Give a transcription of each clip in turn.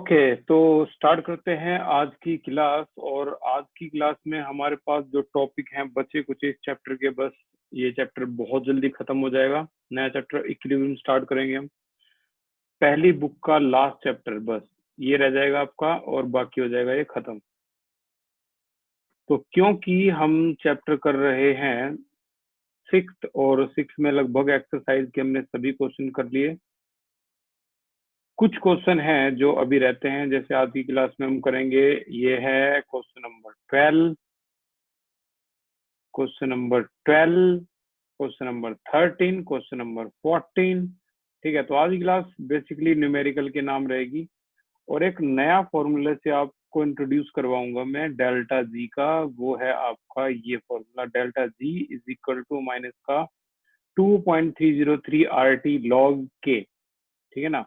Okay, तो start करते हैं आज की क्लास। और आज की क्लास में हमारे पास जो टॉपिक हैं बचे कुछ इस चैप्टर के, बस ये चैप्टर बहुत जल्दी खत्म हो जाएगा। नया चैप्टर इक्विलिब्रियम स्टार्ट करेंगे हम। पहली बुक का लास्ट चैप्टर बस ये रह जाएगा आपका, और बाकी हो जाएगा ये खत्म। तो क्योंकि हम चैप्टर कर रहे हैं सिक्स्थ, और सिक्स्थ में लगभग एक्सरसाइज के हमने सभी क्वेश्चन कर लिए। कुछ क्वेश्चन हैं जो अभी रहते हैं, जैसे आज की क्लास में हम करेंगे। ये है question number 12, question number 12, question number 13, question number 14। ठीक है, तो आज की क्लास बेसिकली न्यूमेरिकल के नाम रहेगी, और एक नया फॉर्मूले से आपको इंट्रोड्यूस करवाऊंगा मैं डेल्टा जी का। वो है आपका ये formula, delta G is equal to minus का 2.303 RT log K। ठीक है ना।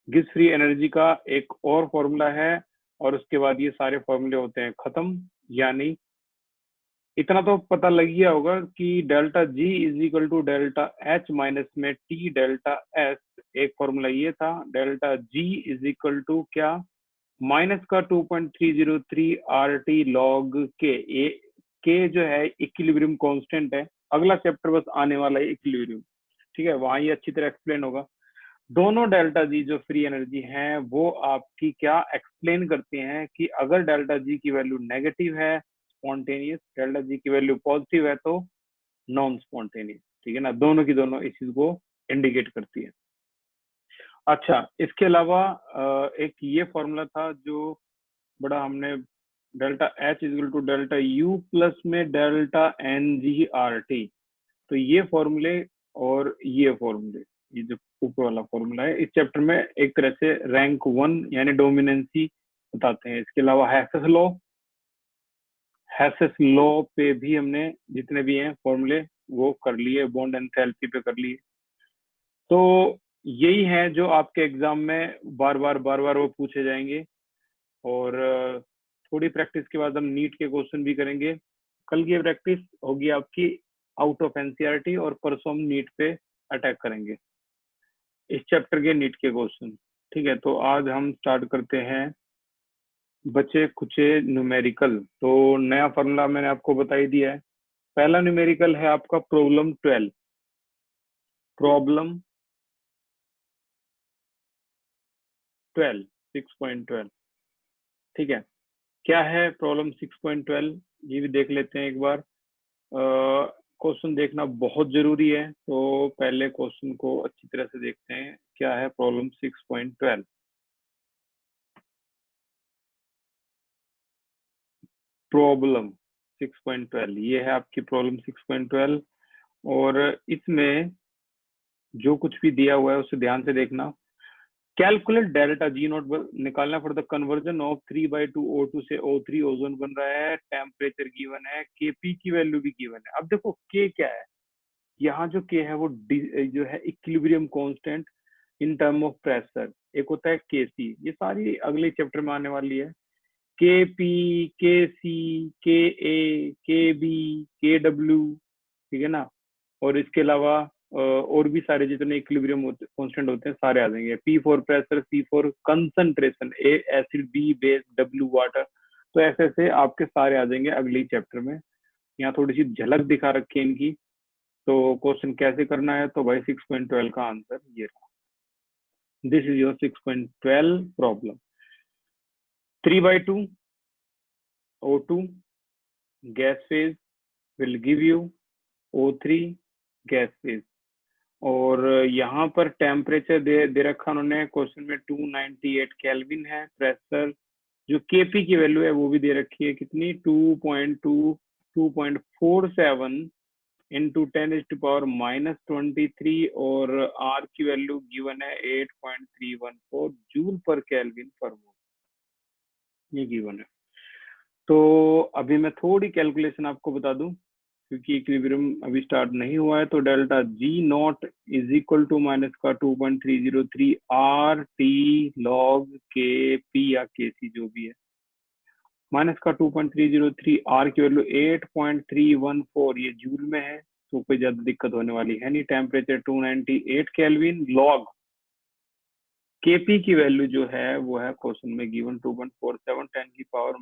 गिब्स फ्री एनर्जी का एक और फॉर्मूला है, और उसके बाद ये सारे फॉर्मूले होते हैं खत्म। यानी इतना तो पता लग गया होगा कि delta G is equal to delta H minus में टी डेल्टा एस। एक फॉर्मूला ये था, delta G is equal to क्या, माइनस का 2.303 RT log के। ये के जो है इक्विलिब्रियम कांस्टेंट है। अगला चैप्टर बस आने वाला है इक्विलिब्रियम, ठीक है, वहां ये अच्छी तरह एक्सप्लेन होगा। दोनों डेल्टा जी जो फ्री एनर्जी हैं वो आपकी क्या एक्सप्लेन करती हैं कि अगर डेल्टा जी की वैल्यू नेगेटिव है स्पॉन्टेनियस, डेल्टा जी की वैल्यू पॉजिटिव है तो नॉन स्पॉन्टेनियस। ठीक है ना, दोनों की दोनों इस चीज को इंडिकेट करती है। अच्छा, इसके अलावा एक ये फॉर्मूला था जो बड़ा हमने, delta H equal to delta U plus में delta n G R T. तो ये फॉर्मूले और ये फॉर्मूले, ये जो ऊपर वाला फॉर्मूला है, इस चैप्टर में एक तरह से रैंक 1 यानी डोमिनेंसी बताते हैं। इसके अलावा हैसेस लॉ पे भी हमने जितने भी हैं फॉर्मूले वो कर लिए, बॉन्ड एंथैल्पी पे कर लिए। तो यही है जो आपके एग्जाम में बार बार वो पूछे जाएंगे। और थोड़ी प्रैक्टिस के बाद हम नीट के क्वेश्चन भी करेंगे। कल की प्रैक्टिस होगी आपकी आउट ऑफ एनसीईआरटी, और परसों हम नीट पे अटैक करेंगे इस चैप्टर के नीट के क्वेश्चन। ठीक है, तो आज हम स्टार्ट करते हैं बचे कुचे न्यूमेरिकल। तो नया फॉर्मूला मैंने आपको बता ही दिया है। पहला न्यूमेरिकल है आपका प्रॉब्लम 12, प्रॉब्लम 12 6.12। ठीक है, क्या है प्रॉब्लम 6.12 ये भी देख लेते हैं एक बार। क्वेश्चन देखना बहुत जरूरी है, तो पहले क्वेश्चन को अच्छी तरह से देखते हैं। क्या है प्रॉब्लम 6.12? प्रॉब्लम 6.12 ये है आपकी प्रॉब्लम 6.12, और इसमें जो कुछ भी दिया हुआ है उसे ध्यान से देखना। कैलकुलेट डेल्टा जी नॉट निकालना for the conversion of 3/2 O2 से O3 ओजोन बन रहा है। टेम्परेचर गिवन है, केपी की वैल्यू भी गिवन है। अब देखो के क्या है, यहाँ जो के है वो जो है equilibrium constant in term of pressure. एक होता है के सी, ये सारी अगले चैप्टर में आने वाली है। के पी, के सी, के ए, के बी, के डब्ल्यू, ठीक है ना। और इसके अलावा और भी सारे जितने इक्विलिब्रियम कांस्टेंट होते हैं सारे आ जाएंगे। P for pressure, C for concentration, A acid, B base, W water. तो ऐसे ऐसे आपके सारे आ जाएंगे अगले चैप्टर में। यहाँ थोड़ी सी झलक दिखा रखी है इनकी। तो क्वेश्चन कैसे करना है, तो भाई 6.12 का आंसर ये रहा। This is your 6.12 problem. 3/2 O2 gas phase will give you O3 gas phase. और यहाँ पर टेम्परेचर दे रखा उन्होंने क्वेश्चन में 298 केल्विन है। प्रेशर जो केपी की वैल्यू है वो भी दे रखी है, कितनी, 2.47 इंटू 10⁻⁻23, और आर की वैल्यू गिवन है 8.314 जूल पर केल्विन पर मोल, ये गिवन है। तो अभी मैं थोड़ी कैलकुलेशन आपको बता दूं, क्योंकि इक्विलिब्रियम अभी स्टार्ट नहीं हुआ है। तो delta G not is equal to minus का 2.303 R T log K P या के सी जो भी है, माइनस का 2.303 आर की वैल्यू 8.314 ये जूल में है, तो कोई ज्यादा दिक्कत होने वाली है नहीं। टेम्परेचर 298 केल्विन, लॉग केपी की वैल्यू जो है वो है क्वेश्चन में गिवन 2.47 10 की पावर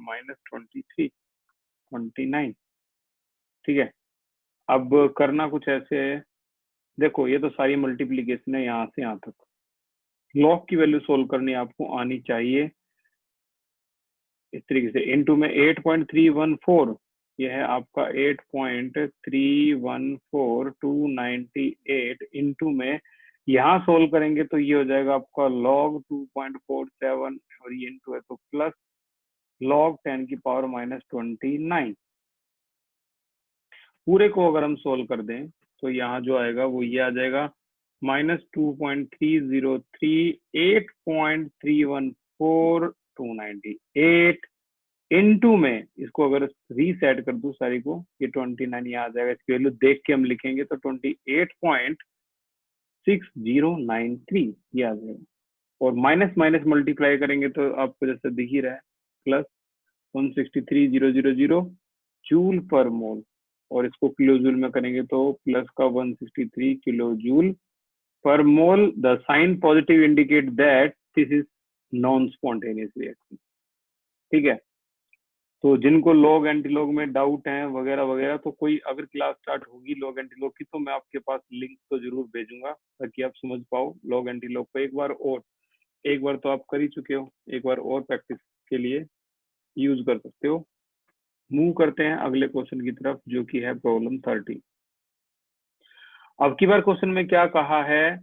-29। ठीक है, अब करना कुछ ऐसे है, देखो ये तो सारी मल्टीप्लीकेशन है यहाँ से यहाँ तक। लॉग की वैल्यू सोल्व करनी आपको आनी चाहिए इस तरीके से, इनटू में 8.314, ये है आपका 8.314298 इनटू में यहाँ सोल्व करेंगे तो ये हो जाएगा आपका log 2.47 और ये इनटू है तो प्लस log 10 की पावर -29। पूरे को अगर हम सोल्व कर दें तो यहाँ जो आएगा वो ये आ जाएगा -2.3038.314298 इनटू में, इसको अगर रीसेट कर दूं सारी को, ये 29 यहाँ आ जाएगा। इसकी वैल्यू देख के हम लिखेंगे तो 28.6093 ये आ जाएगा, और माइनस माइनस मल्टीप्लाई करेंगे तो आपको जैसे दिख ही रहा है प्लस 163,000 जूल पर मोल, और इसको किलो जूल में करेंगे तो प्लस का 163 kilo joule per mole. The sign positive indicate that this is non spontaneous reaction. ठीक है, तो जिनको लॉग एंटी लॉग में डाउट है वगैरह वगैरह, तो कोई अगर क्लास स्टार्ट होगी लॉग एंटी लॉग की तो मैं आपके पास लिंक तो जरूर भेजूंगा ताकि आप समझ पाओ लॉग एंटी लॉग को। एक बार तो आप कर ही चुके हो, एक बार और प्रैक्टिस के लिए यूज कर सकते हो। मूव करते हैं अगले क्वेश्चन की तरफ जो कि है प्रॉब्लम 30। अब की बार क्वेश्चन में क्या कहा है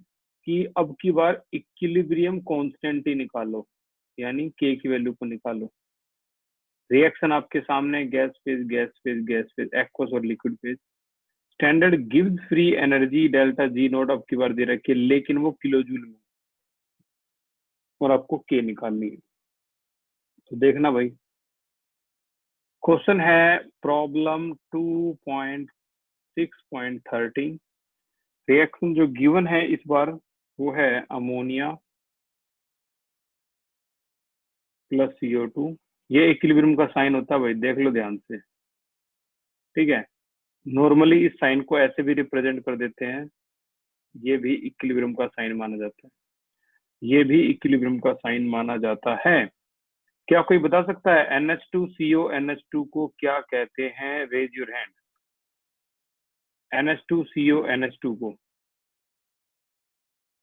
कि अब की बार इक्विलिब्रियम कांस्टेंट ही निकालो, यानी के की वैल्यू को निकालो। रिएक्शन आपके सामने, gas phase gas phase gas phase, aqueous और liquid phase. Standard gives free energy delta G naught अब की बार दे रखी है, लेकिन वो किलो जूल में, और आपको के निकालनी है। तो देखना भाई, क्वेश्चन है प्रॉब्लम 2.6.13। रिएक्शन जो गिवन है इस बार वो है अमोनिया प्लस CO2। ये इक्विलिब्रियम का साइन होता है भाई, देख लो ध्यान से। ठीक है, नॉर्मली इस साइन को ऐसे भी रिप्रेजेंट कर देते हैं, ये भी इक्विलिब्रियम का साइन माना जाता है, ये भी इक्विलिब्रियम का साइन माना जाता है। क्या कोई बता सकता है NH2CO NH2 को क्या कहते हैं? Raise your hand. NH2CO NH2 को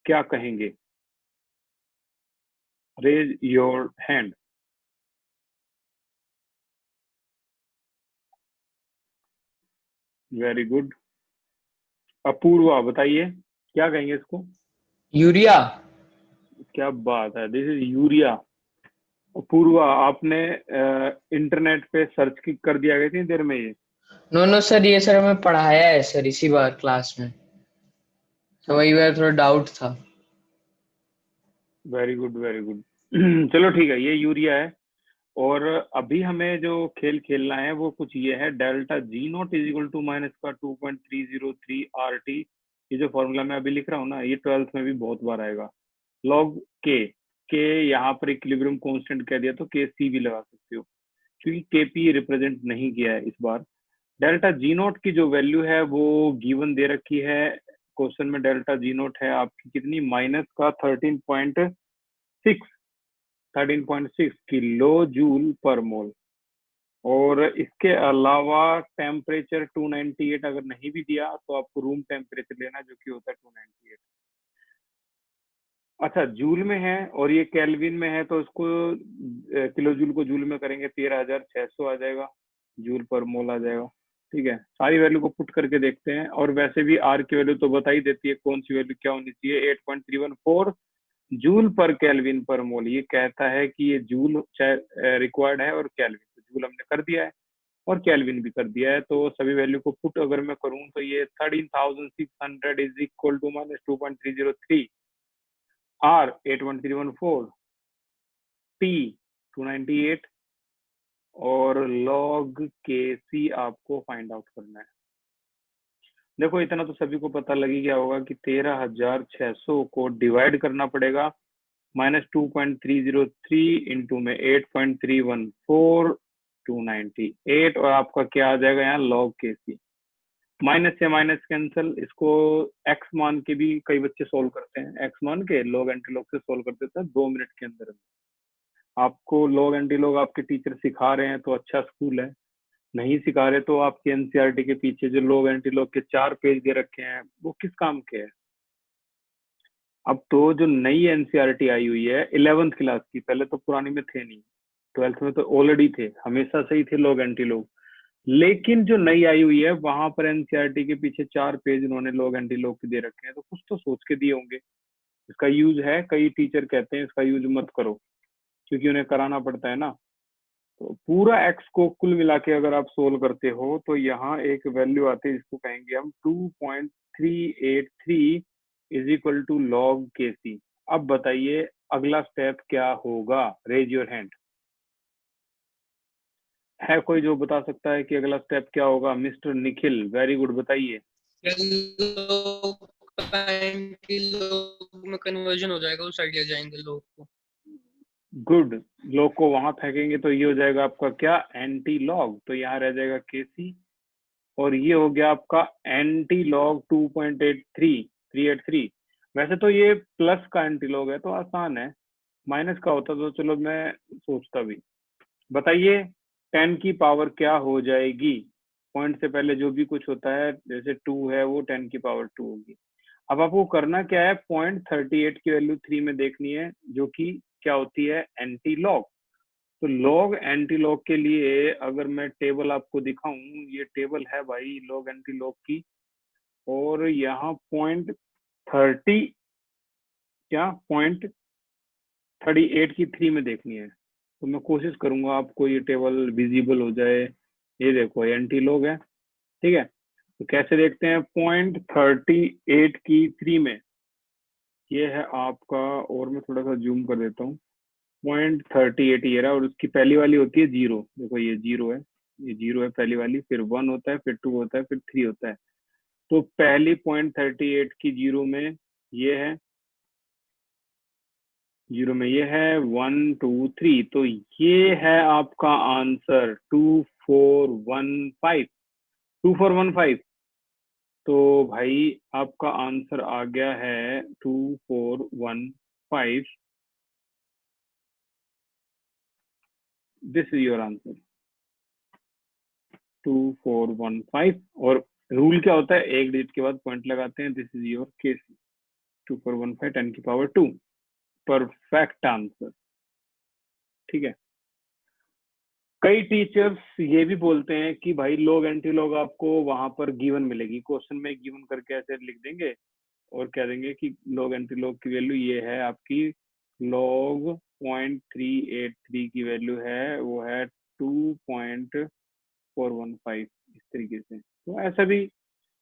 क्या कहेंगे? Raise your hand. Very good. Apurva बताइए क्या कहेंगे इसको? यूरिया। क्या बात है, दिस इज यूरिया। अपूर्वा, आपने इंटरनेट पे सर्च कर दिया गया थी देर में ये? नो नो सर, ये सर हमें पढ़ाया है सर इसी बार क्लास में, तो वही बार थोड़ा डाउट था। Very good very good. चलो ठीक है, ये यूरिया है। और अभी हमें जो खेल खेलना है वो कुछ ये है, delta G not is equal to minus का 2.303 RT। ये जो फॉर्मूला मैं अभी लिख रहा हूँ ना, ये 12th में भी बहुत बार आएगा। लॉग के यहाँ पर इक्विलिब्रियम कांस्टेंट कह दिया तो के सी भी लगा सकते हो, क्योंकि केपी रिप्रेजेंट नहीं किया है इस बार। डेल्टा जी नॉट की जो वैल्यू है वो गिवन दे रखी है क्वेश्चन में। डेल्टा जी नॉट है आपकी कितनी? माइनस का 13.6 किलो जूल पर मोल। और इसके अलावा टेम्परेचर 298 अगर नहीं भी दिया तो आपको रूम टेम्परेचर लेना जो कि होता है 298। अच्छा, जूल में है और ये केल्विन में है, तो इसको किलो जूल को जूल में करेंगे 13,600 आ जाएगा, जूल पर मोल आ जाएगा। ठीक है, सारी वैल्यू को पुट करके देखते हैं। और वैसे भी आर की वैल्यू तो बता ही देती है कौन सी वैल्यू क्या होनी चाहिए। 8.314 जूल पर केल्विन पर मोल, ये कहता है कि ये जूल रिक्वायर्ड है और केल्विन, तो जूल हमने कर दिया है और केल्विन भी कर दिया है। तो सभी वैल्यू को पुट अगर मैं करूं तो ये 13,600 is equal to -2.303, R 81314, T 298 और log KC आपको फाइंड आउट करना है। देखो इतना तो सभी को पता लग ही गया होगा कि 13,600 को डिवाइड करना पड़ेगा -2.303 इंटू में 8.314 298, और आपका क्या आ जाएगा यहाँ log KC। माइनस से माइनस कैंसिल, इसको एक्स मान के भी कई बच्चे सोल्व करते हैं, एक्स मान के लॉग एंटी लॉग से सोल्व कर देते हैं 2 मिनट के अंदर। आपको लॉग एंटी लॉग आपके टीचर सिखा रहे हैं तो अच्छा स्कूल है, नहीं सिखा रहे तो आपके एनसीईआरटी के पीछे जो लॉग एंटी लॉग के 4 पेज दे रखे हैं वो किस काम के हैं। अब तो जो नई एनसीईआरटी आई हुई है 11th क्लास की, पहले तो पुरानी में थे नहीं, 12th में तो ऑलरेडी थे, हमेशा से ही थे लॉग एंटी लॉग, लेकिन जो नई आई हुई है वहां पर एनसीईआरटी के पीछे 4 पेज उन्होंने लॉग एंटी लॉग के दे रखे हैं, तो कुछ तो सोच के दिए होंगे। इसका यूज है, कई टीचर कहते हैं इसका यूज मत करो क्योंकि उन्हें कराना पड़ता है ना। तो पूरा एक्स को कुल मिला के अगर आप सोल्व करते हो तो यहाँ एक वैल्यू आती है, इसको कहेंगे हम 2.383 इज इक्वल टू लॉग के सी। अब बताइए अगला स्टेप क्या होगा, रेज योर हैंड। है कोई जो बता सकता है कि अगला स्टेप क्या होगा? मिस्टर निखिल, वेरी गुड, बताइए। लोग में कन्वर्जन हो जाएगा, उस साइड ले जाएंगे लोग को। गुड, लॉग को वहां फेंकेंगे तो ये हो जाएगा आपका क्या, एंटी लॉग, तो यहाँ रह जाएगा के सी, और ये हो गया आपका एंटी लॉग 2.83 वैसे तो ये प्लस का एंटी लॉग है तो आसान है, माइनस का होता तो चलो मैं सोचता भी। बताइए 10 की पावर क्या हो जाएगी, पॉइंट से पहले जो भी कुछ होता है, जैसे 2 है वो 10 की पावर 2 होगी। अब आपको करना क्या है, 0.38 की वैल्यू 3 में देखनी है जो कि क्या होती है, एंटी लॉग। तो लॉग एंटी लॉग के लिए अगर मैं टेबल आपको दिखाऊं, ये टेबल है भाई लॉग एंटी लॉग की, और यहाँ 0.30 क्या 0.38 की 3 में देखनी है, तो मैं कोशिश करूंगा आपको ये टेबल विजिबल हो जाए। ये देखो एंटी लॉग है, ठीक है, तो कैसे देखते हैं, 0.38 की 3 में ये है आपका, और मैं थोड़ा सा जूम कर देता हूँ, 0.38 ये रहा, और उसकी पहली वाली होती है 0, देखो ये 0 है, ये 0 है पहली वाली, फिर 1 होता है, फिर 2 होता है, फिर 3 होता है। तो पहली 0.38 की 0 में ये है, 0 में ये है, 1 2 3, तो ये है आपका आंसर 2415, 2415। तो भाई आपका आंसर आ गया है 2415, दिस इज योर आंसर 2415। और रूल क्या होता है, एक डिजिट के बाद पॉइंट लगाते हैं, दिस इज योर केस 2415 10 की पावर 2, परफेक्ट आंसर, ठीक है। कई टीचर्स ये भी बोलते हैं कि भाई लॉग एंटी लॉग आपको वहां पर गिवन मिलेगी, क्वेश्चन में गिवन करके ऐसे लिख देंगे और कह देंगे कि लॉग एंटी लॉग की वैल्यू ये है आपकी, लॉग 0.383 की वैल्यू है वो है 2.415, इस तरीके से, तो ऐसा भी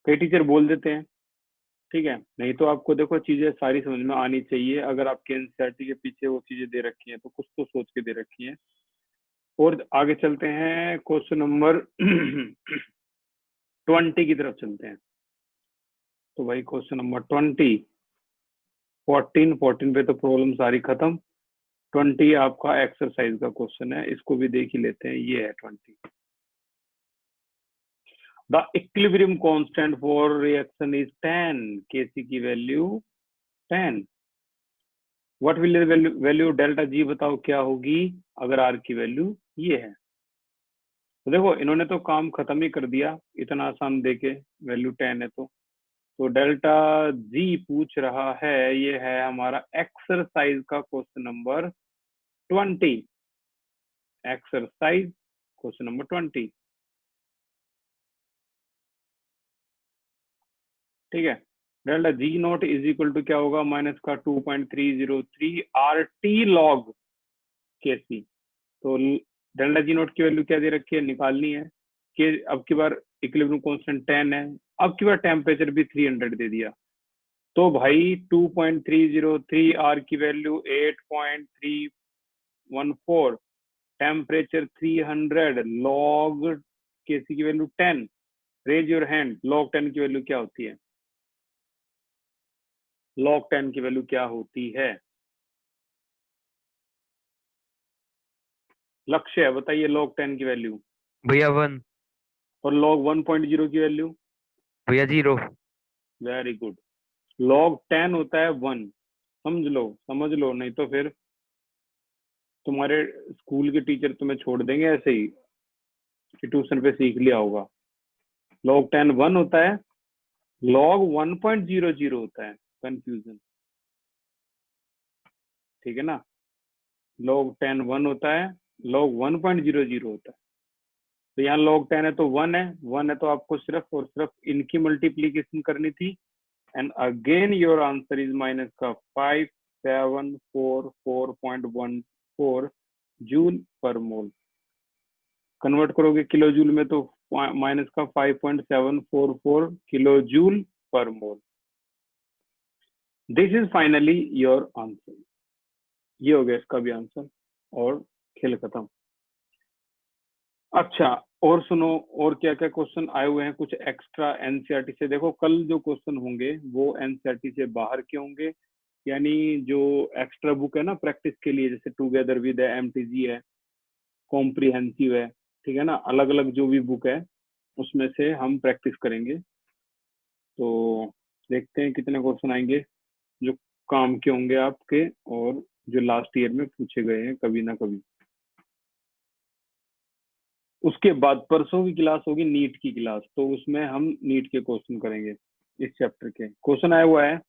कई टीचर बोल देते हैं, ठीक है। नहीं तो आपको देखो चीजें सारी समझ में आनी चाहिए, अगर आपके एनसीईआरटी के पीछे वो चीजें दे रखी हैं तो कुछ तो सोच के दे रखी हैं। और आगे चलते हैं, क्वेश्चन नंबर 20 की तरफ चलते हैं। तो भाई क्वेश्चन नंबर 20, 14 पे तो प्रॉब्लम सारी खत्म, 20 आपका एक्सरसाइज का क्वेश्चन है, इसको भी देख ही लेते हैं। ये है 20, the equilibrium constant for reaction is 10, केसी की value 10, what will value delta G, बताओ क्या होगी अगर आर की वैल्यू ये है। तो देखो इन्होंने तो काम खत्म ही कर दिया, इतना आसान देके, वैल्यू 10 है तो डेल्टा जी पूछ रहा है, ये है हमारा एक्सरसाइज का question number 20, exercise question number 20, ठीक है। Delta G not is equal to क्या होगा, माइनस का 2.303 आर टी लॉग के सी। तो डेल्टा जी नॉट की वैल्यू क्या दे रखी है, निकालनी है, कि अब की बार इक्विलिब्रियम कांस्टेंट 10 है, अब की बार टेम्परेचर भी 300 दे दिया, तो भाई 2.303 आर की वैल्यू 8.314, टेम्परेचर 300, लॉग केसी की value 10, raise your hand, log 10 की वैल्यू क्या होती है, लॉग 10 की वैल्यू क्या होती है, लक्ष्य बताइए लॉग 10 की वैल्यू, भैया 1। और लॉग 1.0 की वैल्यू भैया 0। Very good. log 10 होता है 1, समझ लो, नहीं तो फिर तुम्हारे स्कूल के टीचर तुम्हें छोड़ देंगे ऐसे ही कि ट्यूशन पे सीख लिया होगा। log 10 1 होता है, log 1.00 होता है, कंफ्यूजन, ठीक है ना। log 10 1 होता है, log 1.00 होता है। तो यहाँ log 10 है तो 1 है तो आपको सिर्फ और सिर्फ इनकी मल्टीप्लीकेशन करनी थी। And again your answer is minus का 5744.14 जूल पर मोल। कन्वर्ट करोगे किलो जूल में तो माइनस का 5.744 kilo joule per mole. This is finally your answer. ये हो गया इसका भी आंसर और खेल खत्म। अच्छा, और सुनो, और क्या क्या क्वेश्चन आए हुए हैं कुछ एक्स्ट्रा एनसीईआरटी से। देखो कल जो क्वेश्चन होंगे वो एनसीईआरटी से बाहर के होंगे, यानी जो एक्स्ट्रा बुक है ना प्रैक्टिस के लिए, जैसे टुगेदर विद एमटीजी है, कॉम्प्रिहेंसिव है, ठीक है ना, अलग अलग जो भी बुक है उसमें से हम प्रैक्टिस करेंगे। तो देखते हैं कितने क्वेश्चन आएंगे जो काम के होंगे आपके और जो लास्ट ईयर में पूछे गए हैं कभी ना कभी। उसके बाद परसों की क्लास होगी नीट की क्लास, तो उसमें हम नीट के क्वेश्चन करेंगे। इस चैप्टर के क्वेश्चन आया हुआ है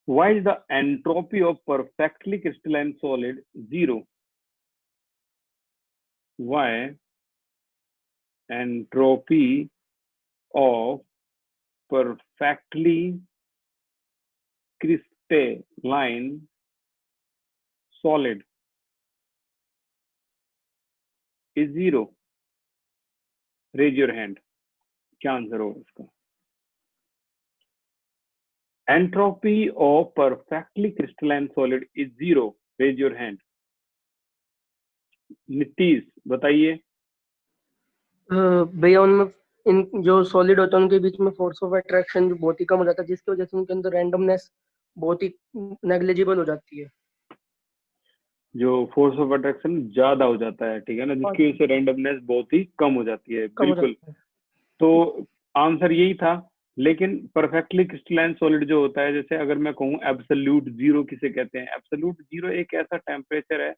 Why is the entropy of perfectly crystalline solid 0? Why entropy of perfectly crystalline solid is 0? Raise your hand. क्या आंसर होगा इसका? Entropy of perfectly crystalline solid is 0. Raise your hand. Nitish बताइए। भैया उनमें इन जो सॉलिड होता है उनके बीच में फोर्स ऑफ अट्रैक्शन बहुत ही कम हो जाता है, जिसकी वजह से उनके अंदर रैंडमनेस बहुत ही नेग्लिजिबल हो जाती है। जो फोर्स ऑफ अट्रैक्शन ज्यादा हो जाता है, ठीक है ना, जिसकी वजह से रैंडमनेस बहुत ही कम हो जाती है। बिल्कुल, तो आंसर यही था। लेकिन परफेक्टली क्रिस्टलाइन सॉलिड जो होता है, जैसे अगर मैं कहूँ एब्सोल्यूट जीरो किसे कहते हैं, एब्सोल्यूट जीरो एक ऐसा टेम्परेचर है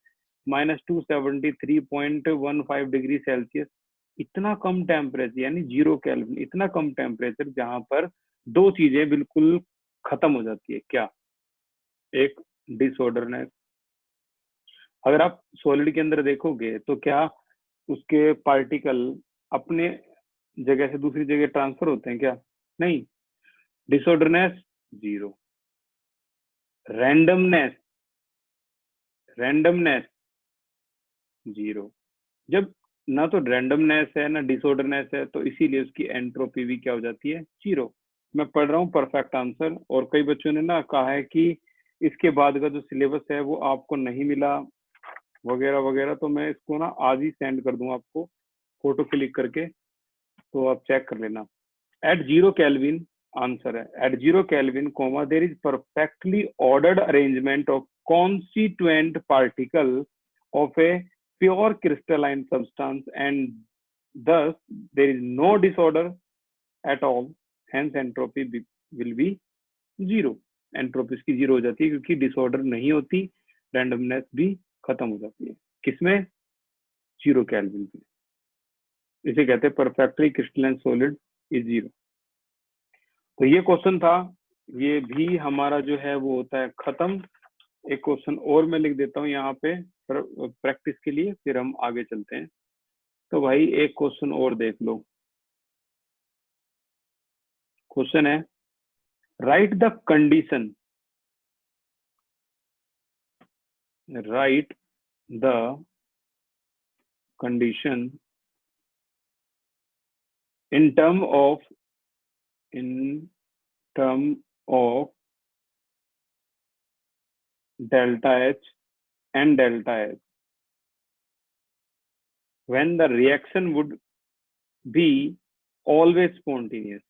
-273.15 डिग्री सेल्सियस, इतना कम टेम्परेचर यानी 0 केल्विन, इतना कम टेम्परेचर जहां पर दो चीजें बिल्कुल खत्म हो जाती है। क्या? एक डिसऑर्डरनेस। अगर आप सॉलिड के अंदर देखोगे तो क्या उसके पार्टिकल अपने जगह से दूसरी जगह ट्रांसफर होते हैं क्या? नहीं। Disorderness 0, randomness 0। जब ना तो रैंडमनेस है ना डिसऑर्डरनेस है, तो इसीलिए उसकी एंट्रोपी भी क्या हो जाती है? 0। मैं पढ़ रहा हूँ परफेक्ट आंसर, और कई बच्चों ने ना कहा है कि इसके बाद का जो सिलेबस है वो आपको नहीं मिला वगैरह वगैरह, तो मैं इसको ना आज ही सेंड कर दूंगा आपको फोटो क्लिक करके, तो आप चेक कर लेना। एट 0 केल्विन आंसर है, at 0 kelvin comma there is perfectly ordered arrangement of constituent particle of a pure crystalline substance and thus there is no disorder at all, hence entropy will be 0। Entropy इसकी 0 हो जाती है क्योंकि disorder नहीं होती, randomness भी खत्म हो जाती है। किसमें? 0 केल्विन पे। इसे कहते हैं परफेक्टली क्रिस्टलाइन सॉलिड इज 0। तो ये क्वेश्चन था, ये भी हमारा जो है वो होता है खत्म। एक क्वेश्चन और मैं लिख देता हूँ यहाँ पे प्रैक्टिस के लिए, फिर हम आगे चलते हैं। तो भाई एक क्वेश्चन और देख लो। क्वेश्चन है right the condition, right the condition in term of delta H and delta H when the reaction would be always spontaneous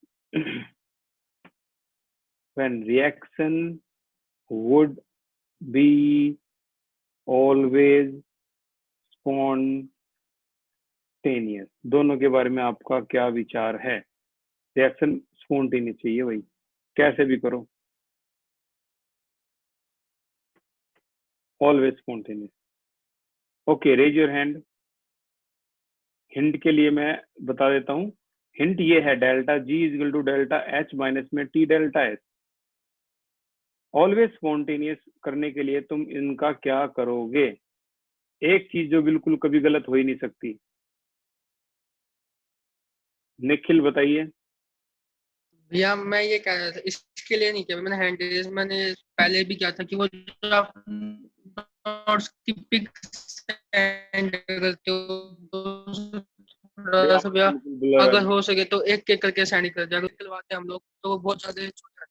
when reaction would be always spontaneous, दोनों के बारे में आपका क्या विचार है? रिएक्शन स्पॉन्टेनियस चाहिए भाई, कैसे भी करो, always spontaneous. Okay, raise your hand. Hint के लिए मैं बता देता हूँ, हिंट ये है delta G is equal to delta H minus में T delta S. Always spontaneous करने के लिए तुम इनका क्या करोगे? एक चीज जो बिल्कुल कभी गलत हो ही नहीं सकती, निखिल बताइए। भैया मैं ये कह रहा था, इसके लिए नहीं किया मैंने हैंड रेज, मैंने पहले भी किया था कि वो जो आप नोट्स की पिक सेंड करते हो थोड़ा सा भैया, बिल्कुल ब्लर आ अगर गया। हो सके तो एक एक करके सेंड कर दिया, अगर निकलवाते हैं हम लोग तो वो बहुत ज्यादा छोटा है।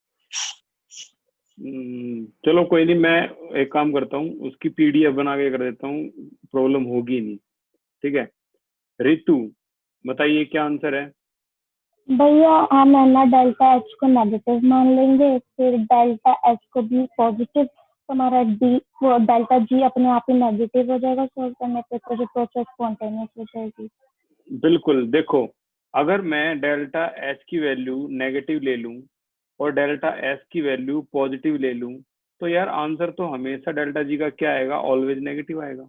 चलो कोई नहीं, मैं एक काम करता हूँ, उसकी पीडीएफ बना के कर देता हूँ, प्रॉब्लम होगी नहीं। ठीक है, रितु बताइए क्या आंसर है? भैया हम है ना डेल्टा एच को नेगेटिव मान लेंगे, फिर डेल्टा एच को भी पॉजिटिव, तो हमारा डी वो डेल्टा जी अपने आप ही नेगेटिव हो जाएगा सॉल्व करने पे, तो जो प्रोसेस स्पॉन्टेनियस हो जाएगी। बिल्कुल, देखो अगर मैं डेल्टा एच की वैल्यू नेगेटिव ले लूं और डेल्टा एस की वैल्यू पॉजिटिव ले लूं, तो यार आंसर तो हमेशा डेल्टा जी का क्या आएगा? ऑलवेज नेगेटिव आएगा।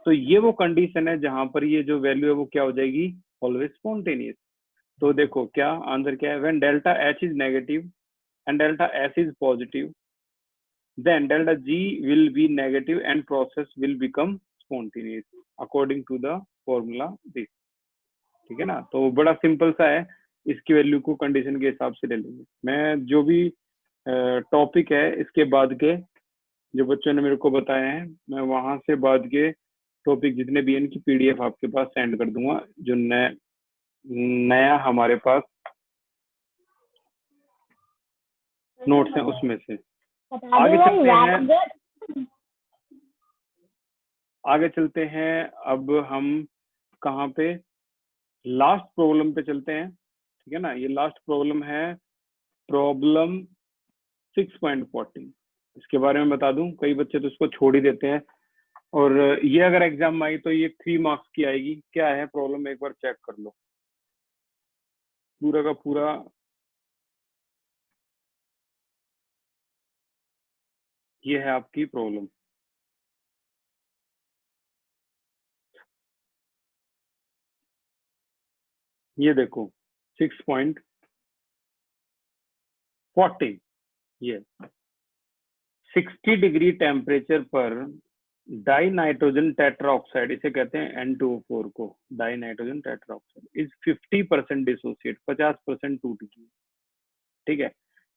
तो ये वो कंडीशन है जहां पर ये जो वैल्यू है वो क्या हो जाएगी? Always spontaneous. तो देखो क्या आंसर क्या है, when delta H is negative and delta S is positive, then delta G will be negative and process will become spontaneous according to the formula this। ठीक है ना, तो बड़ा सिंपल सा है, इसकी वैल्यू को कंडीशन के हिसाब से ले लेंगे। मैं जो भी टॉपिक है इसके बाद के जो बच्चों ने मेरे को बताए हैं, मैं वहां से बाद के टॉपिक जितने भी हैं इनकी पीडीएफ आपके पास सेंड कर दूंगा, जो नया हमारे पास नोट्स हैं उसमें से। आगे चलते हैं, अब हम कहाँ पे? लास्ट प्रॉब्लम पे चलते हैं। ठीक है ना, ये लास्ट प्रॉब्लम है प्रॉब्लम 6.14। इसके बारे में बता दूं, कई बच्चे तो इसको छोड़ ही देते हैं, और ये अगर एग्जाम में आई तो ये 3 मार्क्स की आएगी। क्या है प्रॉब्लम, एक बार चेक कर लो पूरा का पूरा। ये है आपकी प्रॉब्लम, ये देखो 6.14। ये 60 डिग्री टेम्परेचर पर डाई नाइट्रोजन टेट्राऑक्साइड, इसे कहते हैं N2O4 को, die nitrogen tetroxide is 50% dissociate, 50% टूट गई। ठीक है,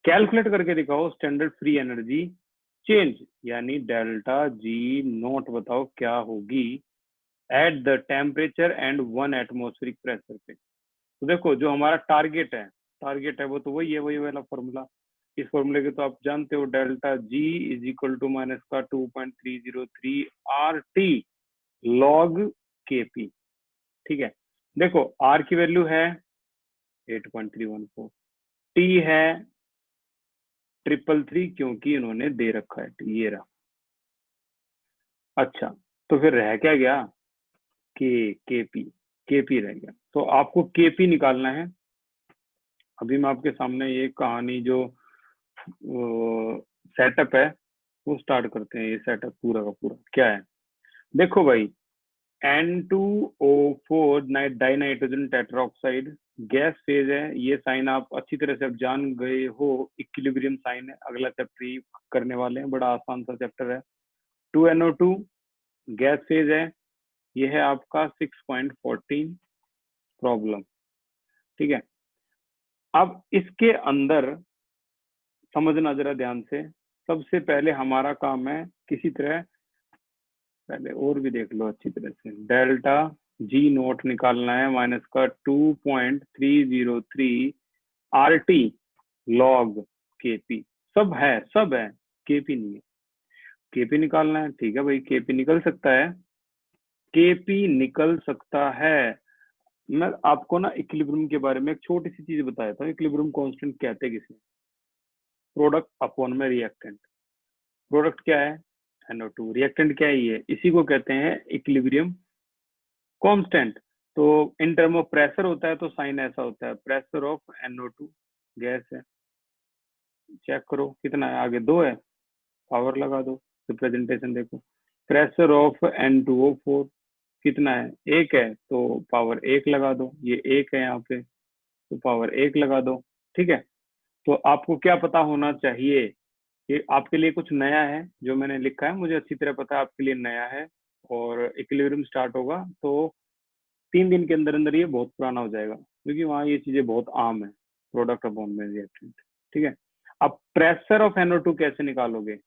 कैलकुलेट करके दिखाओ स्टैंडर्ड फ्री एनर्जी चेंज, यानी डेल्टा जी नोट बताओ क्या होगी at the temperature and 1 atmospheric pressure पे। तो देखो जो हमारा टारगेट है वो तो वही है, वही वाला फॉर्मूला। इस फॉर्मूले के तो आप जानते हो, delta G is equal to minus का 2.303 R T log K P. ठीक है, देखो आर की वैल्यू है 8.314, टी है 333 क्योंकि इन्होंने दे रखा है ये रहा। अच्छा, तो फिर रह क्या गया? केपी रह गया। तो आपको केपी निकालना है। अभी मैं आपके सामने ये कहानी जो सेटअप है वो स्टार्ट करते हैं। ये सेटअप पूरा का पूरा क्या है, देखो भाई, N2O4 die nitrogen tetroxide gas phase है। ये साइन आप अच्छी तरह से अब जान गए हो, इक्विलिब्रियम साइन है। अगला चैप्टर ही करने वाले हैं, बड़ा आसान सा चैप्टर है। 2NO2 गैस फेज है। ये है आपका 6.14 प्रॉब्लम। ठीक है, अब इसके अंदर समझना जरा ध्यान से। सबसे पहले हमारा काम है किसी तरह, पहले और भी देख लो अच्छी तरह से, डेल्टा जी नोट निकालना है माइनस का 2.303 आर टी लॉग केपी। सब है केपी नहीं है, केपी निकालना है। ठीक है भाई, केपी निकल सकता है, केपी निकल सकता है। मैं आपको ना इक्विलिब्रियम के बारे में एक छोटी सी चीज बताया था। इक्विलिब्रियम कांस्टेंट कहते हैं किसे? प्रोडक्ट अपॉन में रिएक्टेंट। प्रोडक्ट क्या है? NO2, रिएक्टेंट क्या है? ये, इसी को कहते हैं इक्विलिब्रियम कांस्टेंट। तो इन टर्म ऑफ प्रेशर होता है तो साइन ऐसा होता है, प्रेशर ऑफ NO2 गैस है। चेक करो कितना है, आगे 2 है, पावर लगा दो, रिप्रेजेंटेशन देखो। प्रेशर ऑफ N2O4 कितना है, 1 है, तो पावर 1 लगा दो, ये 1 है यहाँ पे तो पावर 1 लगा दो। ठीक है, तो आपको क्या पता होना चाहिए कि आपके लिए कुछ नया है जो मैंने लिखा है, मुझे अच्छी तरह पता है आपके लिए नया है, और इक्विलिब्रियम स्टार्ट होगा तो 3 दिन के अंदर अंदर ये बहुत पुराना हो जाएगा, क्योंकि वहाँ ये चीजें बहुत आम है, प्रोडक्ट अपॉन में रिएक्टेंट। ठीक है, अब प्रेशर ऑफ NO2 कैसे निकालोगे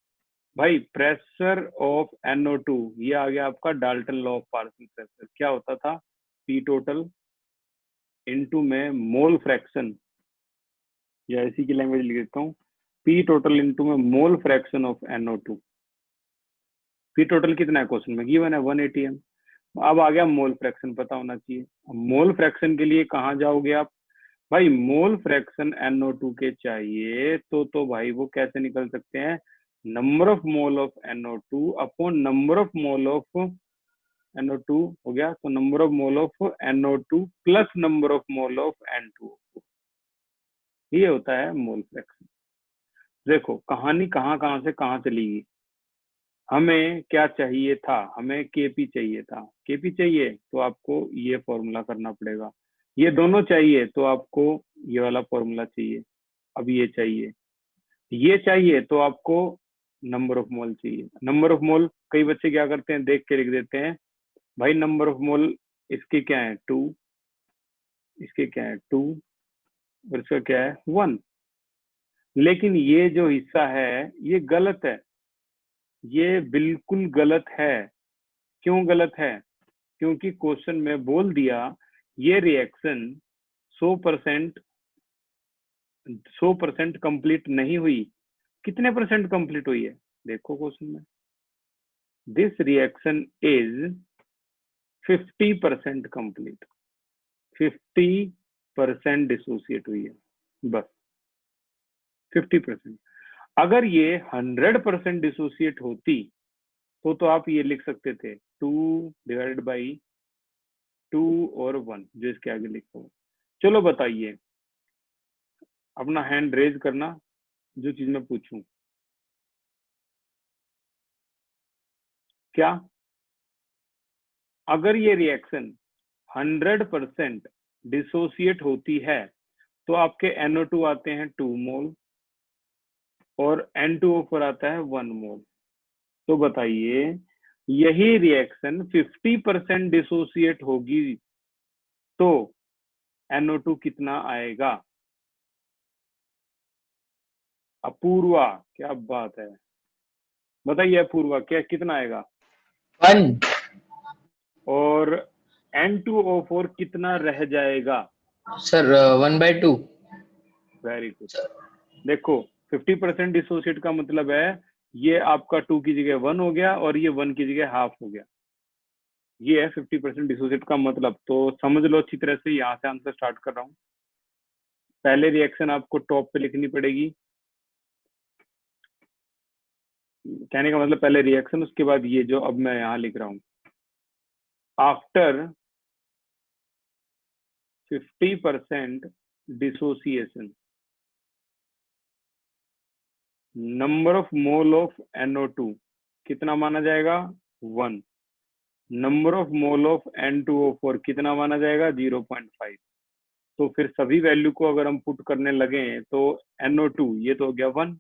भाई? प्रेशर ऑफ NO2 ये आ गया आपका Dalton law of partial pressure. क्या होता था, P टोटल इनटू में मोल फ्रैक्शन, या इसी की लैंग्वेज लिख देता हूँ, P टोटल इनटू में mole fraction of NO2। P total कितना है क्वेश्चन में गिवन है 180 m। अब आ गया मोल फ्रैक्शन पता होना चाहिए। मोल फ्रैक्शन के लिए कहाँ जाओगे आप भाई? मोल फ्रैक्शन NO2 के चाहिए तो भाई वो कैसे निकल सकते हैं, number of mole of NO2 upon number of mole of NO2 हो गया, तो number of mole of NO2 plus number of mole of N2O4, ये होता है मोल फ्रैक्शन। देखो कहानी कहाँ से कहाँ चली गई। हमें क्या चाहिए था, हमें Kp चाहिए था। Kp चाहिए तो आपको ये फॉर्मूला करना पड़ेगा, ये दोनों चाहिए तो आपको ये वाला फॉर्मूला चाहिए। अब ये चाहिए तो आपको नंबर ऑफ मोल चाहिए। नंबर ऑफ मोल कई बच्चे क्या करते हैं, देख के लिख देते हैं भाई नंबर ऑफ मोल इसके क्या है 2, इसके क्या है 2 और इसका क्या है 1। लेकिन ये जो हिस्सा है ये गलत है, ये बिल्कुल गलत है। क्यों गलत है? क्योंकि क्वेश्चन में बोल दिया ये रिएक्शन 100% कंप्लीट नहीं हुई। कितने परसेंट कंप्लीट हुई है देखो क्वेश्चन में, this reaction is 50% complete, 50% dissociate हुई है, बस 50%। अगर ये 100% डिसोसिएट होती तो आप ये लिख सकते थे 2 डिवाइडेड बाई 2 और 1 जो इसके आगे लिखा हो। चलो बताइए, अपना हैंड रेज करना जो चीज मैं पूछूं। क्या अगर ये रिएक्शन 100% डिसोसिएट होती है तो आपके NO2 आते हैं 2 मोल और N2O4 आता है 1 मोल। तो बताइए यही रिएक्शन 50% डिसोसिएट होगी तो NO2 कितना आएगा? अपूर्वा क्या बात है, बताइए अपूर्वा क्या कितना आएगा? 1 और N2O4 कितना रह जाएगा? सर 1/2। Very good. देखो 50% डिसोसिएट का मतलब है ये आपका 2 की जगह 1 हो गया और ये 1 की जगह हाफ हो गया, ये है 50% डिसोसिएट का मतलब। तो समझ लो अच्छी तरह से, यहाँ से आंसर स्टार्ट कर रहा हूँ। पहले रिएक्शन आपको टॉप पे लिखनी पड़ेगी, कहने का मतलब पहले रिएक्शन उसके बाद ये जो अब मैं यहाँ लिख रहा हूँ, after 50% dissociation number of mole of NO2 कितना माना जाएगा 1, number of mole of N2O4 कितना माना जाएगा 0.5। तो फिर सभी वैल्यू को अगर हम पुट करने लगे तो NO2 ये तो हो गया 1,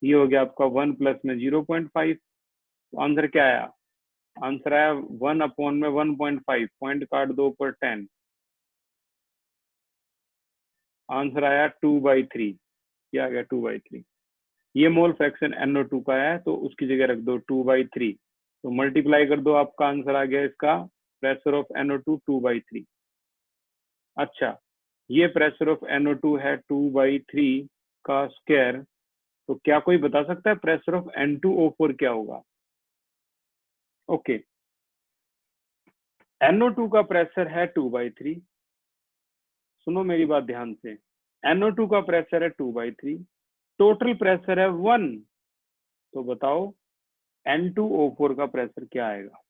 ये हो गया आपका 1 प्लस में 0.5। तो आंसर क्या आया? आंसर आया 1 अपॉन में 1.5, पॉइंट काट दो पर 10, आंसर आया 2/3। क्या आ गया 2/3। ये मोल फ्रैक्शन NO2 का है तो उसकी जगह रख दो 2/3, तो मल्टीप्लाई कर दो, आपका आंसर आ गया इसका प्रेशर ऑफ NO2 2/3। अच्छा ये प्रेशर ऑफ NO2 है 2/3 का स्क्वायर, तो क्या कोई बता सकता है प्रेशर ऑफ N2O4 क्या होगा? ओके NO2 का प्रेशर है 2/3, सुनो मेरी बात ध्यान से, NO2 का प्रेशर है 2/3, टोटल प्रेशर है 1, तो बताओ N2O4 का प्रेशर क्या आएगा?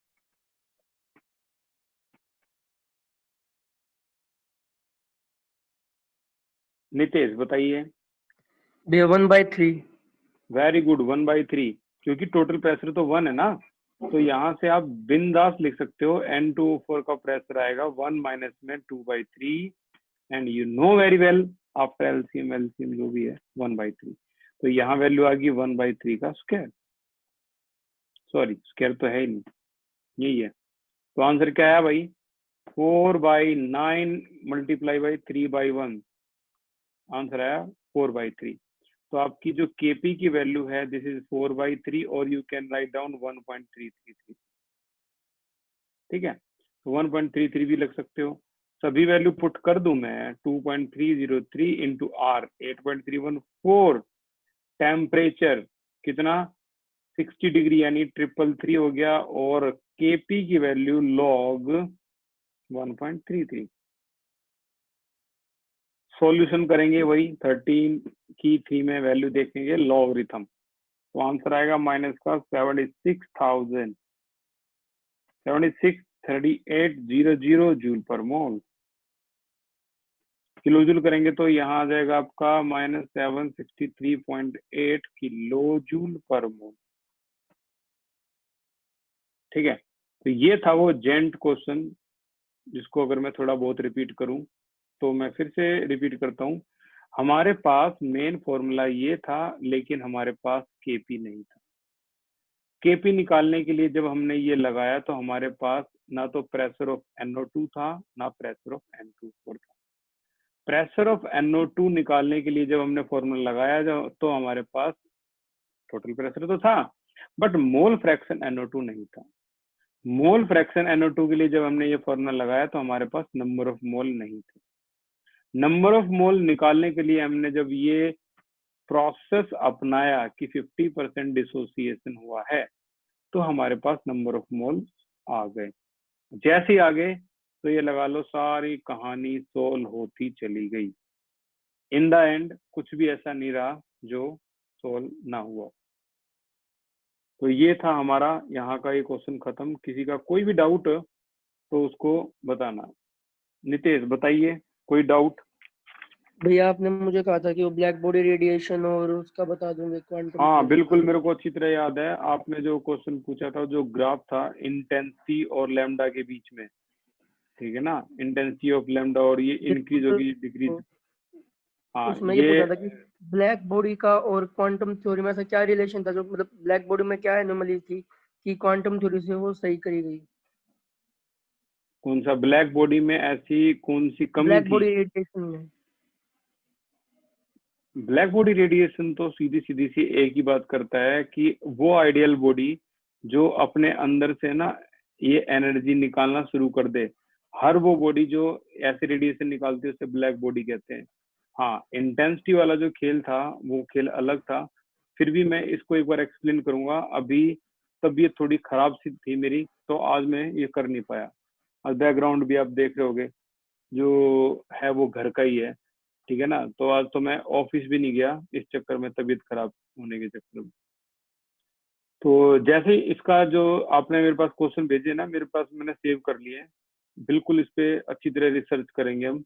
नितेश बताइए। भैया 1/3। वेरी गुड, 1/3, क्योंकि टोटल प्रेशर तो 1 है ना, तो यहाँ से आप बिंदास लिख सकते हो N2O4 का प्रेशर आएगा 1 माइनस में 2/3, and you know very well after LCM जो भी है 1/3, तो यहाँ वैल्यू आ गई 1/3 का स्क्वायर, सॉरी स्क्वायर तो है ही नहीं, यही है। तो आंसर क्या है भाई, 4/9 मल्टीप्लाई बाई 3/1, आंसर आया 4/3। तो आपकी जो केपी की वैल्यू है दिस इज 4/3, और यू कैन राइट डाउन 1.333, ठीक है, तो 1.33 भी लग सकते हो। सभी वैल्यू पुट कर दूं मैं, 2.303 इंटू आर 8.314, टेम्परेचर कितना 60 डिग्री यानी 333 हो गया, और केपी की वैल्यू लॉग 1.33। सॉल्यूशन करेंगे वही 13 की 3 में वैल्यू देखेंगे लॉगरिथम, तो आंसर आएगा माइनस का 76,000 जूल पर मोल। किलो जूल करेंगे तो यहाँ आ जाएगा आपका माइनस 763.8 किलो जूल पर मोल, ठीक है। तो ये था वो जेंट क्वेश्चन, जिसको अगर मैं थोड़ा बहुत रिपीट करूं तो मैं फिर से रिपीट करता हूं। हमारे पास मेन फॉर्मूला ये था, लेकिन हमारे पास केपी नहीं था। केपी निकालने के लिए जब हमने ये लगाया तो हमारे पास ना तो प्रेशर ऑफ NO2 था, ना प्रेशर ऑफ N2O4 था। प्रेशर ऑफ NO2 निकालने के लिए जब हमने फॉर्मूला लगाया तो हमारे पास टोटल प्रेशर तो था, बट मोल फ्रैक्शन NO2 नहीं था। मोल फ्रैक्शन NO2 के लिए जब हमने ये फॉर्मूला लगाया तो हमारे पास नंबर ऑफ मोल नहीं थे। नंबर ऑफ मोल निकालने के लिए हमने जब ये प्रोसेस अपनाया कि 50% डिसोसिएशन हुआ है, तो हमारे पास नंबर ऑफ मोल आ गए। जैसे ही आ गए तो ये लगा लो सारी कहानी सोल्व होती चली गई। इन द एंड कुछ भी ऐसा नहीं रहा जो सोल्व ना हुआ। तो ये था हमारा यहाँ का ये क्वेश्चन खत्म। किसी का कोई भी डाउट तो उसको बताना। नितेश बताइए, कोई डाउट? भैया आपने मुझे कहा था कि वो ब्लैक बॉडी रेडिएशन और उसका बता दूंगे क्वांटम। हाँ बिल्कुल, मेरे को अच्छी तरह याद है। आपने जो क्वेश्चन पूछा था, जो ग्राफ था इंटेंसिटी और लैम्डा के बीच में, ठीक है ना, इंटेंसिटी ऑफ लैम्डा, और ये इंक्रीज होगी डिक्रीज। हाँ उसमें ये पूछा था कि ब्लैक बॉडी का और क्वांटम थ्योरी में ऐसा क्या रिलेशन था, जो मतलब ब्लैक बॉडी में क्या एनोमली थी कि क्वांटम थ्योरी से वो सही करी गई। कौन सा ब्लैक बॉडी में ऐसी कौन सी कमी ब्लैक थी? बॉडी रेडिएशन में। ब्लैक बॉडी रेडिएशन तो सीधी सीधी सी एक ही बात करता है कि वो आइडियल बॉडी जो अपने अंदर से ना ये एनर्जी निकालना शुरू कर दे, हर वो बॉडी जो ऐसे रेडिएशन निकालती है उसे ब्लैक बॉडी कहते हैं। हाँ, इंटेंसिटी वाला जो खेल था वो खेल अलग था। फिर भी मैं इसको एक बार एक्सप्लेन करूंगा। अभी तबीयत थोड़ी खराब सी थी मेरी, तो आज मैं ये कर नहीं पाया। और बैकग्राउंड भी आप देख रहे होगे, जो है वो घर का ही है, ठीक है ना। तो आज तो मैं ऑफिस भी नहीं गया इस चक्कर में, तबीयत खराब होने के चक्कर में। तो जैसे ही इसका जो आपने मेरे पास क्वेश्चन भेजे ना, मेरे पास मैंने सेव कर लिए हैं। बिल्कुल इस पे अच्छी तरह रिसर्च करेंगे हम,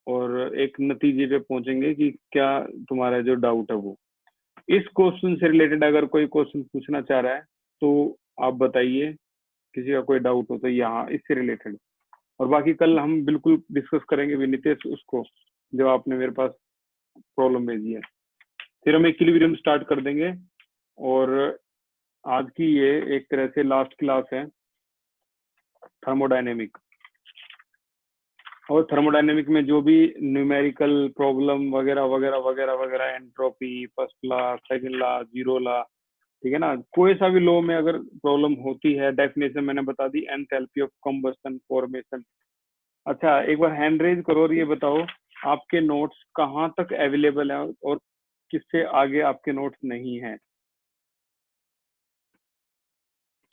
और एक नतीजे पे पहुंचेंगे कि क्या तुम्हारा जो डाउट है वो। इस क्वेश्चन से रिलेटेड अगर कोई क्वेश्चन पूछना चाह रहा है तो आप बताइए, किसी का कोई डाउट हो तो यहाँ इससे रिलेटेड। और बाकी कल हम बिल्कुल डिस्कस करेंगे भी नितेश उसको, जो आपने मेरे पास प्रॉब्लम भेजी है। फिर हम इक्विलिब्रियम स्टार्ट कर देंगे, और आज की ये एक तरह से लास्ट क्लास है थर्मोडायनेमिक। और थर्मोडायनेमिक में जो भी न्यूमेरिकल प्रॉब्लम वगैरह वगैरह वगैरह वगैरह, entropy, first law, second law, zero law, ठीक है ना, कोई सा भी लॉ में अगर प्रॉब्लम होती है, डेफिनेशन मैंने बता दी, एंथैल्पी ऑफ कंबस्टन फॉर्मेशन। अच्छा, एक बार हैंड रेज करो और ये बताओ आपके नोट्स कहाँ तक अवेलेबल है और किससे आगे आपके नोट्स नहीं है।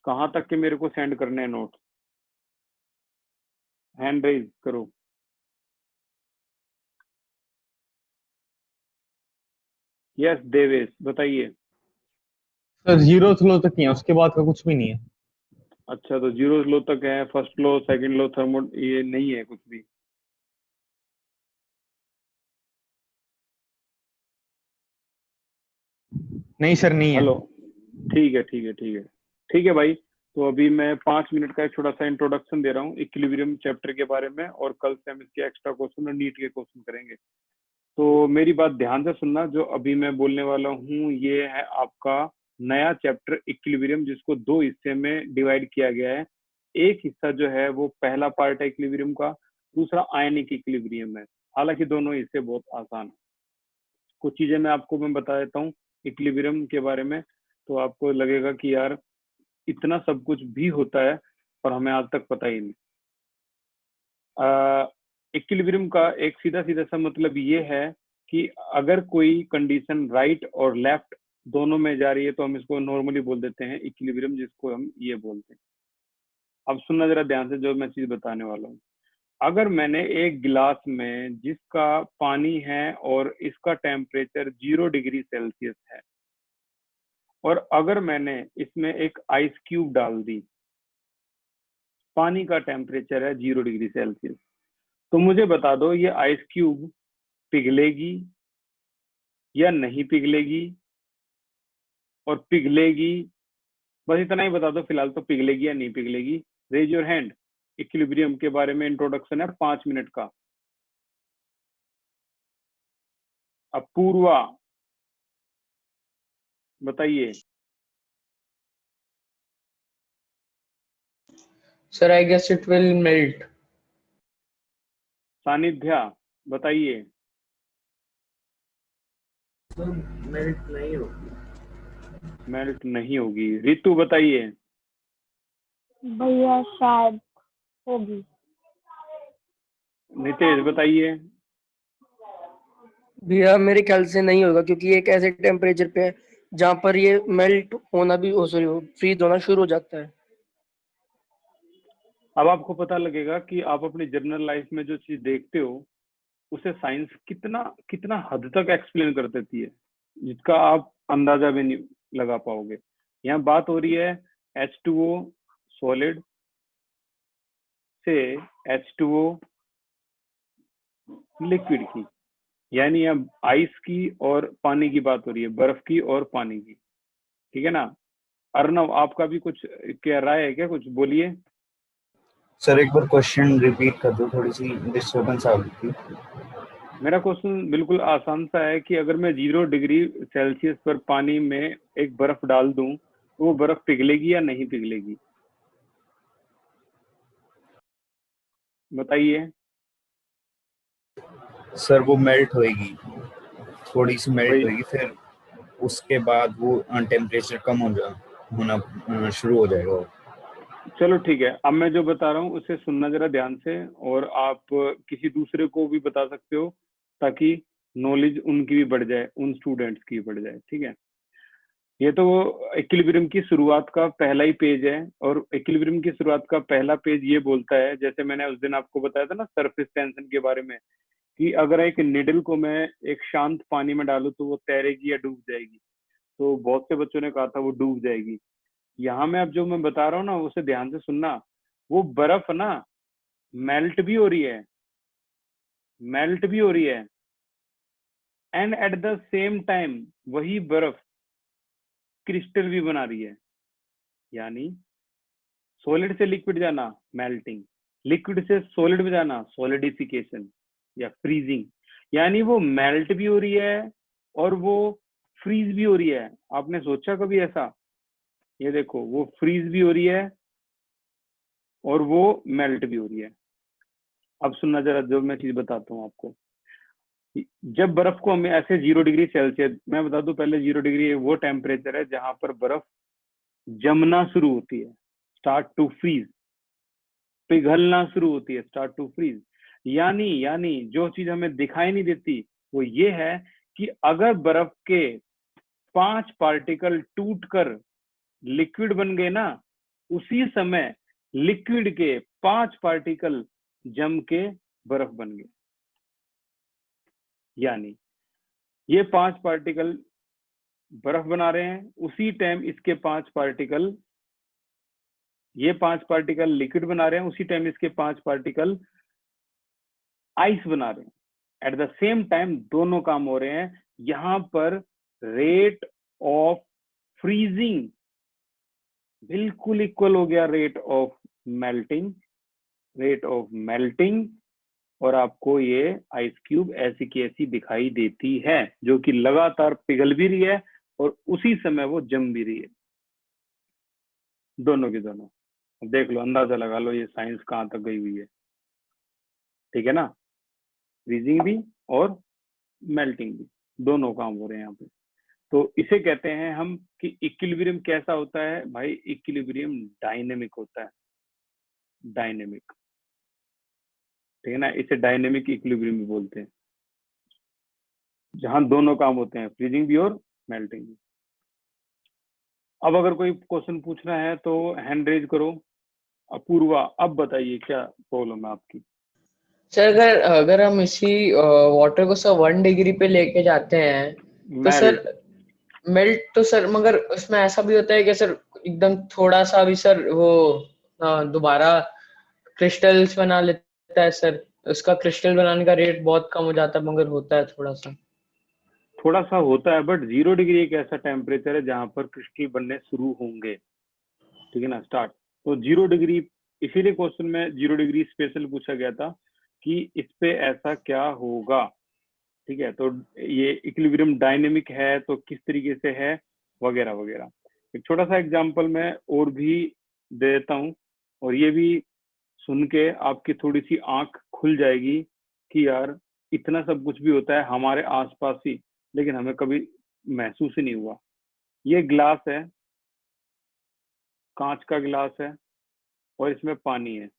कहाँ तक के मेरे को सेंड करने हैं नोट्स? हैंड रेज करो। यस देवेश बताइए। सर जीरो लो तक ही है, उसके बाद का कुछ भी नहीं है। अच्छा, तो जीरो लो तक है, फर्स्ट लो, सेकंड लो, थर्मो, ये नहीं है कुछ भी? नहीं सर, नहीं है। हेलो, ठीक है ठीक है ठीक है ठीक है भाई। तो अभी मैं 5 मिनट का एक छोटा सा इंट्रोडक्शन दे रहा हूँ इक्विलिब्रियम चैप्टर के बारे में, और कल से हम इसके एक्स्ट्रा क्वेश्चन और नीट के क्वेश्चन करेंगे। तो मेरी बात ध्यान से सुनना, जो अभी मैं बोलने वाला हूँ ये है आपका नया चैप्टर इक्विलिब्रियम, जिसको 2 हिस्से में डिवाइड किया गया है। एक हिस्सा जो है वो पहला पार्ट है इक्विलिब्रियम का, दूसरा आयनिक इक्विलिब्रियम है। हालांकि दोनों हिस्से बहुत आसान है। कुछ चीजें मैं बता देता हूँ इक्विलिब्रियम के बारे में, तो आपको लगेगा कि यार इतना सब कुछ भी होता है और हमें आज तक पता ही नहीं। इक्विलिब्रियम का एक सीधा सीधा सा मतलब ये है कि अगर कोई कंडीशन राइट और लेफ्ट दोनों में जा रही है तो हम इसको नॉर्मली बोल देते हैं इक्विलिब्रियम, जिसको हम ये बोलते हैं। अब सुनना जरा ध्यान से जो मैं चीज बताने वाला हूँ। अगर मैंने एक गिलास में जिसका पानी है और इसका टेम्परेचर 0 डिग्री सेल्सियस है, और अगर मैंने इसमें एक आइस क्यूब डाल दी, पानी का टेम्परेचर है 0 डिग्री सेल्सियस, तो मुझे बता दो ये आइस क्यूब पिघलेगी या नहीं पिघलेगी, और पिघलेगी, बस इतना ही बता दो फिलहाल, तो पिघलेगी या नहीं पिघलेगी। Raise your hand. इक्विलिब्रियम के बारे में इंट्रोडक्शन है 5 मिनट का। अपूर्वा बताइए। Sir, I guess it will melt. Sanidhya बताइए। मेल्ट नहीं होगी। रितु बताइए। भैया शायद होगी। नितेश बताइए। भैया मेरे ख्याल से नहीं होगा, क्योंकि ये एक ऐसे टेम्परेचर पे है जहाँ पर ये मेल्ट होना भी फ्रीज होना शुरू हो जाता है। अब आपको पता लगेगा कि आप अपनी जनरल लाइफ में जो चीज देखते हो उसे साइंस कितना कितना हद तक एक्सप्लेन कर देती है, जिसका आप अंदाजा भी नहीं लगा पाओगे। यहाँ बात हो रही है H2O सॉलिड से H2O लिक्विड की, यानी अब आइस की और पानी की बात हो रही है, बर्फ की और पानी की। ठीक है ना। अर्नव, आपका भी कुछ क्या राय है क्या? कुछ बोलिए। सर एक बार क्वेश्चन रिपीट कर दो, थोड़ी सी डिस्टर्बेंस आ गई थी। मेरा क्वेश्चन बिल्कुल आसान सा है कि अगर मैं 0 डिग्री सेल्सियस पर पानी में एक बर्फ डाल दूं तो वो बर्फ पिघलेगी या नहीं पिघलेगी, बताइए। सर वो मेल्ट होएगी, थोड़ी सी मेल्ट वही, होएगी, फिर उसके बाद वो टेम्परेचर कम होना शुरू हो जाएगा। चलो ठीक है। अब मैं जो बता रहा हूँ उसे सुनना जरा ध्यान से, और आप किसी दूसरे को भी बता सकते हो ताकि नॉलेज उनकी भी बढ़ जाए, उन स्टूडेंट्स की भी बढ़ जाए। ठीक है। ये तो इक्विलिब्रियम की शुरुआत का पहला ही पेज है, और इक्विलिब्रियम की शुरुआत का पहला पेज ये बोलता है, जैसे मैंने उस दिन आपको बताया था ना सरफेस टेंशन के बारे में, कि अगर एक निडल को मैं एक शांत पानी में डालूं तो वो तैरेगी या डूब जाएगी। तो बहुत से बच्चों ने कहा था वो डूब जाएगी। यहाँ में अब जो मैं बता रहा हूँ ना उसे ध्यान से सुनना। वो बर्फ ना मेल्ट भी हो रही है, मेल्ट भी हो रही है, and at the same time वही बर्फ क्रिस्टल भी बना रही है। यानी सॉलिड से लिक्विड जाना मेल्टिंग, लिक्विड से सॉलिड में जाना सॉलिडिफिकेशन या फ्रीजिंग। यानी वो मेल्ट भी हो रही है और वो फ्रीज भी हो रही है। आपने सोचा कभी ऐसा? ये देखो, वो फ्रीज भी हो रही है और वो मेल्ट भी हो रही है। अब सुनना जरा जो मैं चीज बताता हूँ आपको। जब बर्फ को हम ऐसे 0 डिग्री सेल्सियस, मैं बता दूं पहले 0 डिग्री वो टेम्परेचर है जहां पर बर्फ जमना शुरू होती है, स्टार्ट टू फ्रीज, पिघलना शुरू होती है, स्टार्ट टू फ्रीज। यानी जो चीज हमें दिखाई नहीं देती वो ये है कि अगर बर्फ के 5 पार्टिकल टूटकर लिक्विड बन गए ना, उसी समय लिक्विड के 5 पार्टिकल जम के बर्फ बन गए। यानी ये 5 पार्टिकल बर्फ बना रहे हैं, उसी टाइम इसके 5 पार्टिकल, ये 5 पार्टिकल लिक्विड बना रहे हैं, उसी टाइम इसके 5 पार्टिकल आइस बना रहे हैं। एट द सेम टाइम दोनों काम हो रहे हैं। यहाँ पर रेट ऑफ फ्रीजिंग बिल्कुल इक्वल हो गया रेट ऑफ मेल्टिंग, और आपको ये आइस क्यूब ऐसी की ऐसी दिखाई देती है, जो कि लगातार पिघल भी रही है और उसी समय वो जम भी रही है, दोनों की दोनों। देख लो, अंदाजा लगा लो ये साइंस कहाँ तक गई हुई है, ठीक है ना। फ्रीजिंग भी और मेल्टिंग भी, दोनों काम हो रहे हैं यहाँ पे। तो इसे कहते हैं हम कि इक्विलिब्रियम कैसा होता है भाई, इक्विलिब्रियम डायनेमिक होता है, डायनेमिक, ठीक है ना। इसे डायनेमिक इक्विलिब्रियम भी बोलते हैं, जहां दोनों काम होते हैं, फ्रीजिंग भी और मेल्टिंग भी। अब अगर कोई क्वेश्चन पूछना है तो हैंड रेज करो। अपूर्वा, अब बताइए क्या प्रॉब्लम है आपकी। सर अगर अगर हम इसी वाटर को सर 1 डिग्री पे लेके जाते हैं तो सर मेल्ट तो सर, मगर उसमें ऐसा भी होता है कि सर एकदम थोड़ा सा भी सर वो दोबारा क्रिस्टल्स बना लेता है सर, उसका क्रिस्टल बनाने का रेट बहुत कम हो जाता है, मगर होता है थोड़ा सा होता है, बट 0 डिग्री एक ऐसा टेम्परेचर है जहां पर क्रिस्टल बनने शुरू होंगे, ठीक है ना, स्टार्ट। तो 0 डिग्री, इसीलिए क्वेश्चन में 0 डिग्री स्पेशल पूछा गया था कि इस पे ऐसा क्या होगा, ठीक है। तो ये इक्विलिब्रियम डायनेमिक है तो किस तरीके से है, वगैरह वगैरह। एक छोटा सा एग्जांपल मैं और भी दे देता हूँ, और ये भी सुन के आपकी थोड़ी सी आंख खुल जाएगी कि यार इतना सब कुछ भी होता है हमारे आसपास ही, लेकिन हमें कभी महसूस ही नहीं हुआ। ये ग्लास है, कांच का गिलास है, और इसमें पानी है।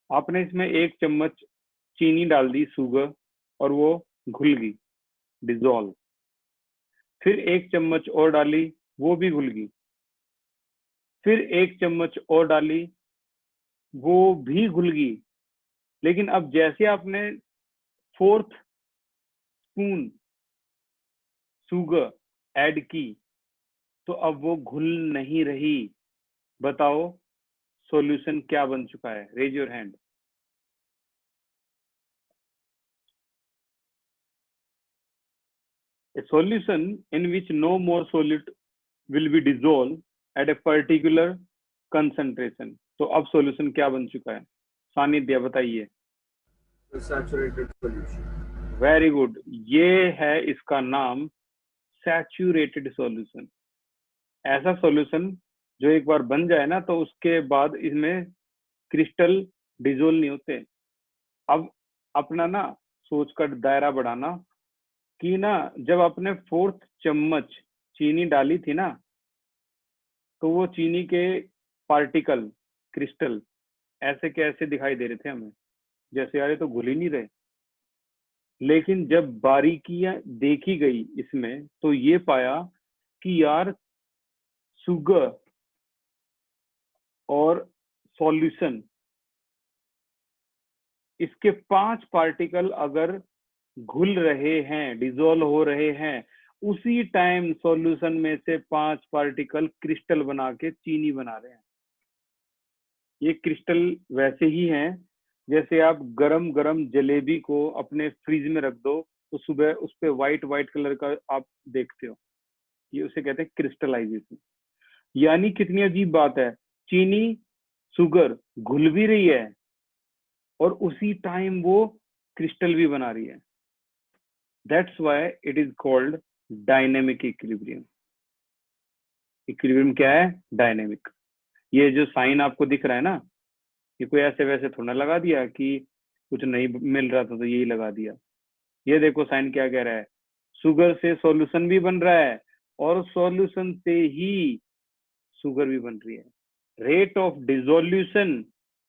आपने इसमें 1 चम्मच चीनी डाल दी, शुगर, और वो घुल गई, डिजोल्व। फिर 1 चम्मच और डाली, वो भी घुल गई। फिर 1 चम्मच और डाली, वो भी घुल गई। लेकिन अब जैसे आपने 4th स्पून शुगर ऐड की तो अब वो घुल नहीं रही। बताओ सॉल्यूशन क्या बन चुका है, raise your hand. A solution in which no more solid will be dissolved at a particular concentration। तो अब सॉल्यूशन क्या बन चुका है, सानिध्य बताइए। Saturated solution. वेरी गुड, ये है इसका नाम, सैचुरेटेड सॉल्यूशन। ऐसा सॉल्यूशन जो एक बार बन जाए ना तो उसके बाद इसमें क्रिस्टल डिजोल्व नहीं होते। अब अपना ना सोच का दायरा बढ़ाना कि ना, जब आपने 4th चम्मच चीनी डाली थी ना, तो वो चीनी के पार्टिकल, क्रिस्टल ऐसे कैसे दिखाई दे रहे थे हमें, जैसे यार ये तो घुल ही नहीं रहे। लेकिन जब बारीकियां देखी गई इसमें तो ये पाया कि यार शुगर और सॉल्यूशन, इसके 5 पार्टिकल अगर घुल रहे हैं, डिजोल्व हो रहे हैं, उसी टाइम सॉल्यूशन में से 5 पार्टिकल क्रिस्टल बना के चीनी बना रहे हैं। ये क्रिस्टल वैसे ही हैं जैसे आप गरम गरम जलेबी को अपने फ्रिज में रख दो तो सुबह उस पे व्हाइट व्हाइट कलर का आप देखते हो, ये उसे कहते हैं क्रिस्टलाइजेशन। यानी कितनी अजीब बात है, चीनी शुगर घुल भी रही है और उसी टाइम वो क्रिस्टल भी बना रही है। That's why it is called dynamic equilibrium. Equilibrium क्या है, डायनेमिक। ये जो साइन आपको दिख रहा है ना, ये कोई ऐसे वैसे थोड़ा लगा दिया कि कुछ नहीं मिल रहा था तो यही लगा दिया। ये देखो साइन क्या कह रहा है, शुगर से सॉल्यूशन भी बन रहा है और सॉल्यूशन से ही शुगर भी बन रही है। Rate of dissolution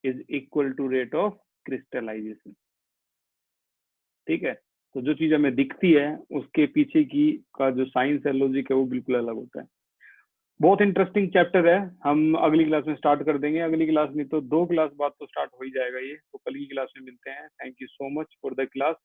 is equal to rate of crystallisation. ठीक है, तो जो चीज हमें दिखती है उसके पीछे की का जो साइंस है, लॉजिक है, वो बिल्कुल अलग होता है। बहुत इंटरेस्टिंग चैप्टर है, हम अगली क्लास में स्टार्ट कर देंगे। अगली क्लास में तो 2 क्लास बाद तो स्टार्ट हो ही जाएगा ये, तो कल की क्लास में मिलते हैं। Thank you so much for the class.